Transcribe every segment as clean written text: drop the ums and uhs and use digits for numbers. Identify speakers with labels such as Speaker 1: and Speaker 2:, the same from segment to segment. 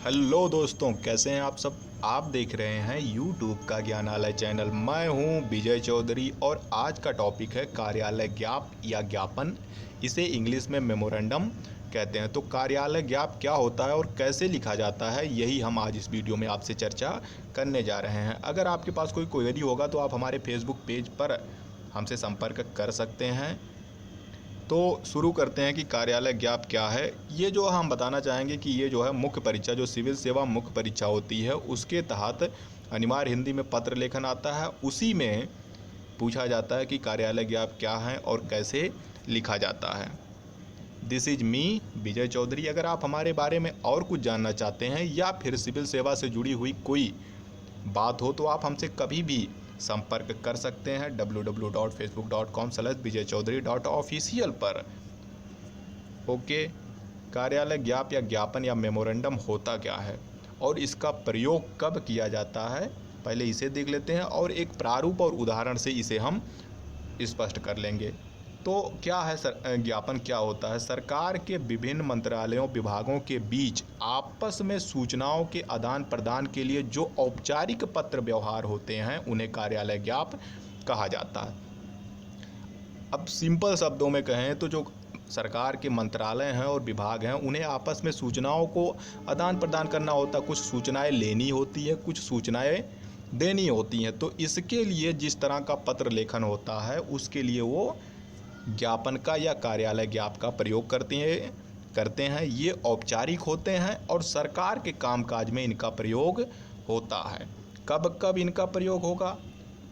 Speaker 1: Hello दोस्तों, कैसे हैं आप सब। आप देख रहे हैं यूट्यूब का ज्ञानालय चैनल। मैं हूं विजय चौधरी और आज का टॉपिक है कार्यालय ज्ञाप या ज्ञापन। इसे इंग्लिश में मेमोरेंडम कहते हैं। तो कार्यालय ज्ञाप क्या होता है और कैसे लिखा जाता है, यही हम आज इस वीडियो में आपसे चर्चा करने जा रहे हैं। अगर आपके पास कोई क्वेरी होगा तो आप हमारे फेसबुक पेज पर हमसे संपर्क कर सकते हैं। तो शुरू करते हैं कि कार्यालय ज्ञाप क्या है। ये जो हम बताना चाहेंगे कि ये जो है मुख्य परीक्षा, जो सिविल सेवा मुख्य परीक्षा होती है, उसके तहत अनिवार्य हिंदी में पत्र लेखन आता है। उसी में पूछा जाता है कि कार्यालय ज्ञाप क्या है और कैसे लिखा जाता है। दिस इज मी विजय चौधरी। अगर आप हमारे बारे में और कुछ जानना चाहते हैं या फिर सिविल सेवा से जुड़ी हुई कोई बात हो तो आप हमसे कभी भी संपर्क कर सकते हैं www.facebook.com/vijaychaudhary.official पर। ओके, कार्यालय ज्ञाप या ज्ञापन या मेमोरेंडम होता क्या है और इसका प्रयोग कब किया जाता है, पहले इसे देख लेते हैं और एक प्रारूप और उदाहरण से इसे हम स्पष्ट कर लेंगे। तो क्या है ज्ञापन क्या होता है। सरकार के विभिन्न मंत्रालयों विभागों के बीच आपस में सूचनाओं के आदान प्रदान के लिए जो औपचारिक पत्र व्यवहार होते हैं उन्हें कार्यालय ज्ञाप कहा जाता है। अब सिंपल शब्दों में कहें तो जो सरकार के मंत्रालय हैं और विभाग हैं उन्हें आपस में सूचनाओं को आदान प्रदान करना होता है। कुछ सूचनाएं लेनी होती है, कुछ सूचनाएं देनी होती हैं। तो इसके लिए जिस तरह का पत्र लेखन होता है उसके लिए वो ज्ञापन का या कार्यालय ज्ञाप का प्रयोग करते हैं। ये औपचारिक होते हैं और सरकार के कामकाज में इनका प्रयोग होता है। कब कब इनका प्रयोग होगा।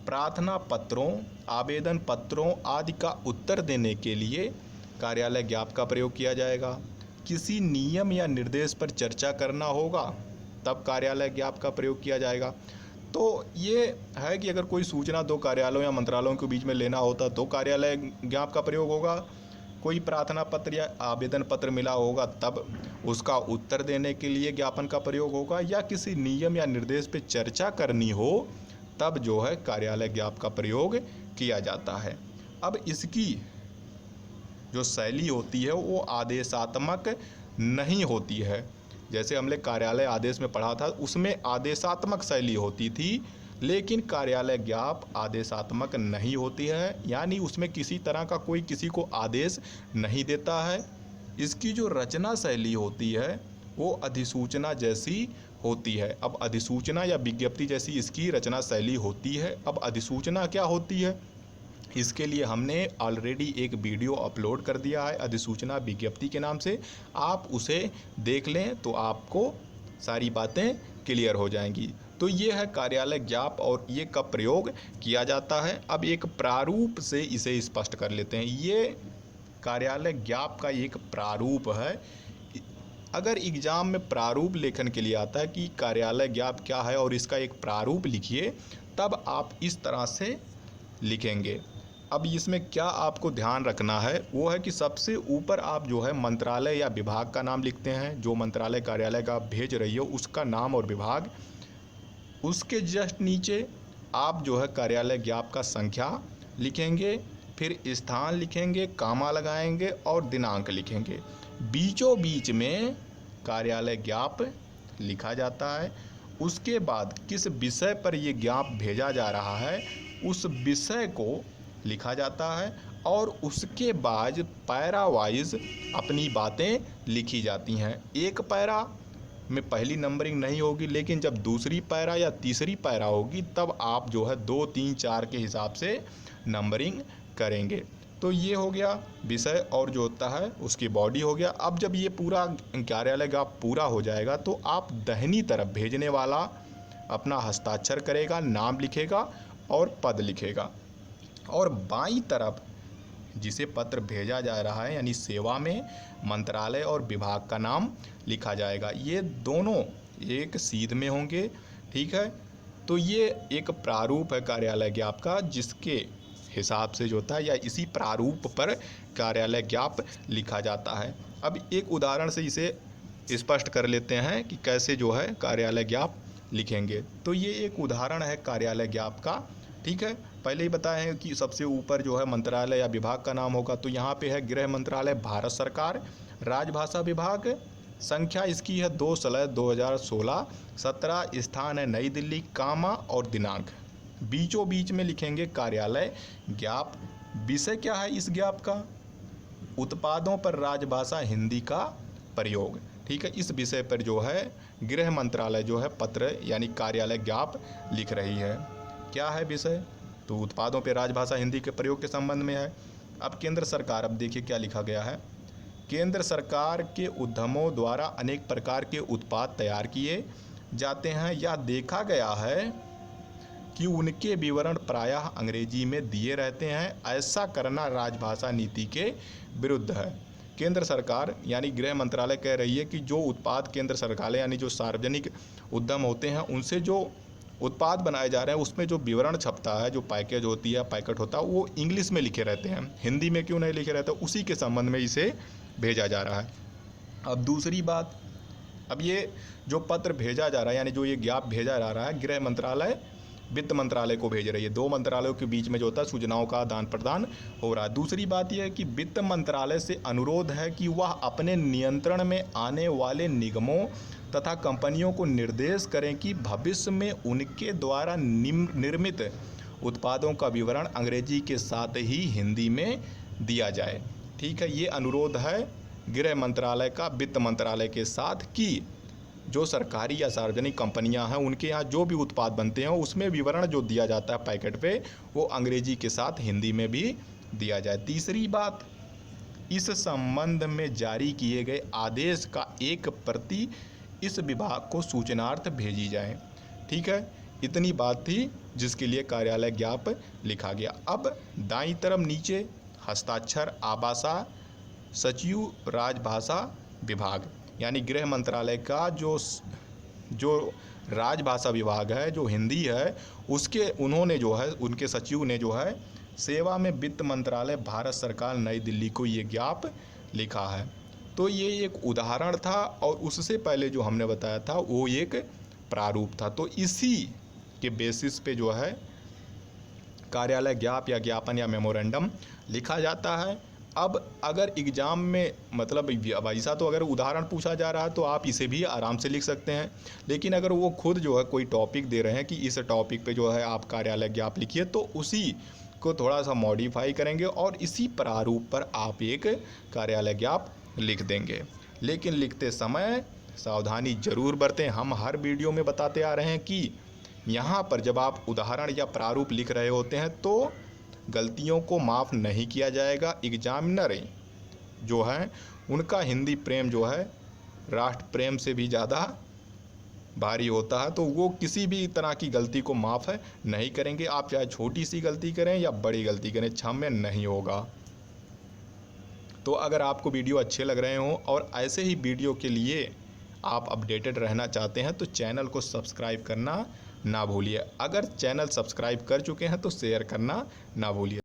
Speaker 1: प्रार्थना पत्रों, आवेदन पत्रों आदि का उत्तर देने के लिए कार्यालय ज्ञाप का प्रयोग किया जाएगा। किसी नियम या निर्देश पर चर्चा करना होगा तब कार्यालय ज्ञाप का प्रयोग किया जाएगा। तो ये है कि अगर कोई सूचना दो कार्यालयों या मंत्रालयों के बीच में लेना होता तो कार्यालय ज्ञाप का प्रयोग होगा। कोई प्रार्थना पत्र या आवेदन पत्र मिला होगा तब उसका उत्तर देने के लिए ज्ञापन का प्रयोग होगा। या किसी नियम या निर्देश पे चर्चा करनी हो तब जो है कार्यालय ज्ञाप का प्रयोग किया जाता है। अब इसकी जो शैली होती है वो आदेशात्मक नहीं होती है। जैसे हमने कार्यालय आदेश में पढ़ा था उसमें आदेशात्मक शैली होती थी, लेकिन कार्यालय ज्ञाप आदेशात्मक नहीं होती है, यानी उसमें किसी तरह का कोई किसी को आदेश नहीं देता है। इसकी जो रचना शैली होती है वो अधिसूचना जैसी होती है। अब अधिसूचना या विज्ञप्ति जैसी इसकी रचना शैली होती है। अब अधिसूचना क्या होती है, इसके लिए हमने ऑलरेडी एक वीडियो अपलोड कर दिया है अधिसूचना विज्ञप्ति के नाम से। आप उसे देख लें तो आपको सारी बातें क्लियर हो जाएंगी। तो ये है कार्यालय ज्ञाप और ये कब प्रयोग किया जाता है। अब एक प्रारूप से इसे स्पष्ट कर लेते हैं। ये कार्यालय ज्ञाप का एक प्रारूप है। अगर एग्ज़ाम में प्रारूप लेखन के लिए आता है कि कार्यालय ज्ञाप क्या है और इसका एक प्रारूप लिखिए, तब आप इस तरह से लिखेंगे। अब इसमें क्या आपको ध्यान रखना है वो है कि सबसे ऊपर आप जो है मंत्रालय या विभाग का नाम लिखते हैं। जो मंत्रालय कार्यालय का आप भेज रही हो उसका नाम और विभाग। उसके जस्ट नीचे आप जो है कार्यालय ज्ञाप का संख्या लिखेंगे, फिर स्थान लिखेंगे, कामा लगाएंगे और दिनांक लिखेंगे। बीचों बीच में कार्यालय ज्ञाप लिखा जाता है। उसके बाद किस विषय पर ये ज्ञाप भेजा जा रहा है उस विषय को लिखा जाता है और उसके बाद पैरा वाइज अपनी बातें लिखी जाती हैं। एक पैरा में पहली नंबरिंग नहीं होगी, लेकिन जब दूसरी पैरा या तीसरी पैरा होगी तब आप जो है 2, 3, 4 के हिसाब से नंबरिंग करेंगे। तो ये हो गया विषय और जो होता है उसकी बॉडी हो गया। अब जब ये पूरा कार्यालय का पूरा हो जाएगा तो आप दाहिनी तरफ भेजने वाला अपना हस्ताक्षर करेगा, नाम लिखेगा और पद लिखेगा, और बाईं तरफ जिसे पत्र भेजा जा रहा है यानी सेवा में मंत्रालय और विभाग का नाम लिखा जाएगा। ये दोनों एक सीध में होंगे, ठीक है। तो ये एक प्रारूप है कार्यालय ज्ञाप का, जिसके हिसाब से जो होता है या इसी प्रारूप पर कार्यालय ज्ञाप लिखा जाता है। अब एक उदाहरण से इसे स्पष्ट कर लेते हैं कि कैसे जो है कार्यालय ज्ञाप लिखेंगे। तो ये एक उदाहरण है कार्यालय ज्ञाप का, ठीक है। पहले ही बताए हैं कि सबसे ऊपर जो है मंत्रालय या विभाग का नाम होगा। तो यहाँ पे है गृह मंत्रालय भारत सरकार, राजभाषा विभाग संख्या इसकी है 2/2016। 17 स्थान है नई दिल्ली, कामा और दिनांक। बीचों बीच में लिखेंगे कार्यालय ज्ञाप। विषय क्या है इस ज्ञाप का? उत्पादों पर राजभाषा हिंदी का प्रयोग। ठीक है, इस विषय पर जो है गृह मंत्रालय जो है पत्र यानी कार्यालय ज्ञाप लिख रही है। क्या है विषय? तो उत्पादों पर राजभाषा हिंदी के प्रयोग के संबंध में है। अब केंद्र सरकार, अब देखिए क्या लिखा गया है। केंद्र सरकार के उद्यमों द्वारा अनेक प्रकार के उत्पाद तैयार किए जाते हैं। यह देखा गया है कि उनके विवरण प्रायः अंग्रेजी में दिए रहते हैं। ऐसा करना राजभाषा नीति के विरुद्ध है। केंद्र सरकार यानी गृह मंत्रालय कह रही है कि जो उत्पाद केंद्र सरकार यानी जो सार्वजनिक उद्यम होते हैं उनसे जो उत्पाद बनाए जा रहे हैं उसमें जो विवरण छपता है, जो पैकेज होती है, पैकेट होता है, वो इंग्लिश में लिखे रहते हैं, हिंदी में क्यों नहीं लिखे रहते? उसी के संबंध में इसे भेजा जा रहा है। अब दूसरी बात, अब ये जो पत्र भेजा जा रहा है यानी जो ये ज्ञाप भेजा जा रहा है, गृह मंत्रालय वित्त मंत्रालय को भेज रही है। दो मंत्रालयों के बीच में जो होता है सूचनाओं का आदान प्रदान हो रहा है। दूसरी बात यह है कि वित्त मंत्रालय से अनुरोध है कि वह अपने नियंत्रण में आने वाले निगमों तथा कंपनियों को निर्देश करें कि भविष्य में उनके द्वारा निर्मित उत्पादों का विवरण अंग्रेजी के साथ ही हिंदी में दिया जाए। ठीक है, ये अनुरोध है गृह मंत्रालय का वित्त मंत्रालय के साथ कि जो सरकारी या सार्वजनिक कंपनियां हैं उनके यहाँ जो भी उत्पाद बनते हैं उसमें विवरण जो दिया जाता है पैकेट पे वो अंग्रेजी के साथ हिंदी में भी दिया जाए। तीसरी बात, इस संबंध में जारी किए गए आदेश का एक प्रति इस विभाग को सूचनार्थ भेजी जाए। ठीक है, इतनी बात थी जिसके लिए कार्यालय ज्ञाप लिखा गया। अब दाईं तरफ नीचे हस्ताक्षर आभाषा सचिव राजभाषा विभाग यानी गृह मंत्रालय का जो राजभाषा विभाग है, जो हिंदी है, उसके उन्होंने जो है उनके सचिव ने जो है सेवा में वित्त मंत्रालय भारत सरकार नई दिल्ली को ये ज्ञाप लिखा है। तो ये एक उदाहरण था और उससे पहले जो हमने बताया था वो एक प्रारूप था। तो इसी के बेसिस पे जो है कार्यालय ज्ञाप या ज्ञापन या मेमोरेंडम लिखा जाता है। अब अगर एग्ज़ाम में मतलब ऐसा तो अगर उदाहरण पूछा जा रहा है तो आप इसे भी आराम से लिख सकते हैं, लेकिन अगर वो खुद जो है कोई टॉपिक दे रहे हैं कि इस टॉपिक पे जो है आप कार्यालय ज्ञाप लिखिए तो उसी को थोड़ा सा मॉडिफाई करेंगे और इसी प्रारूप पर आप एक कार्यालय ज्ञाप लिख देंगे। लेकिन लिखते समय सावधानी ज़रूर बरतें। हम हर वीडियो में बताते आ रहे हैं कि यहाँ पर जब आप उदाहरण या प्रारूप लिख रहे होते हैं तो गलतियों को माफ़ नहीं किया जाएगा। एग्जामिनर जो है उनका हिंदी प्रेम जो है राष्ट्र प्रेम से भी ज़्यादा भारी होता है, तो वो किसी भी तरह की गलती को माफ़ नहीं करेंगे। आप चाहे छोटी सी गलती करें या बड़ी गलती करें, क्षम्य नहीं होगा। तो अगर आपको वीडियो अच्छे लग रहे हों और ऐसे ही वीडियो के लिए आप अपडेटेड रहना चाहते हैं तो चैनल को सब्सक्राइब करना ना भूलिए। अगर चैनल सब्सक्राइब कर चुके हैं तो शेयर करना ना भूलिए।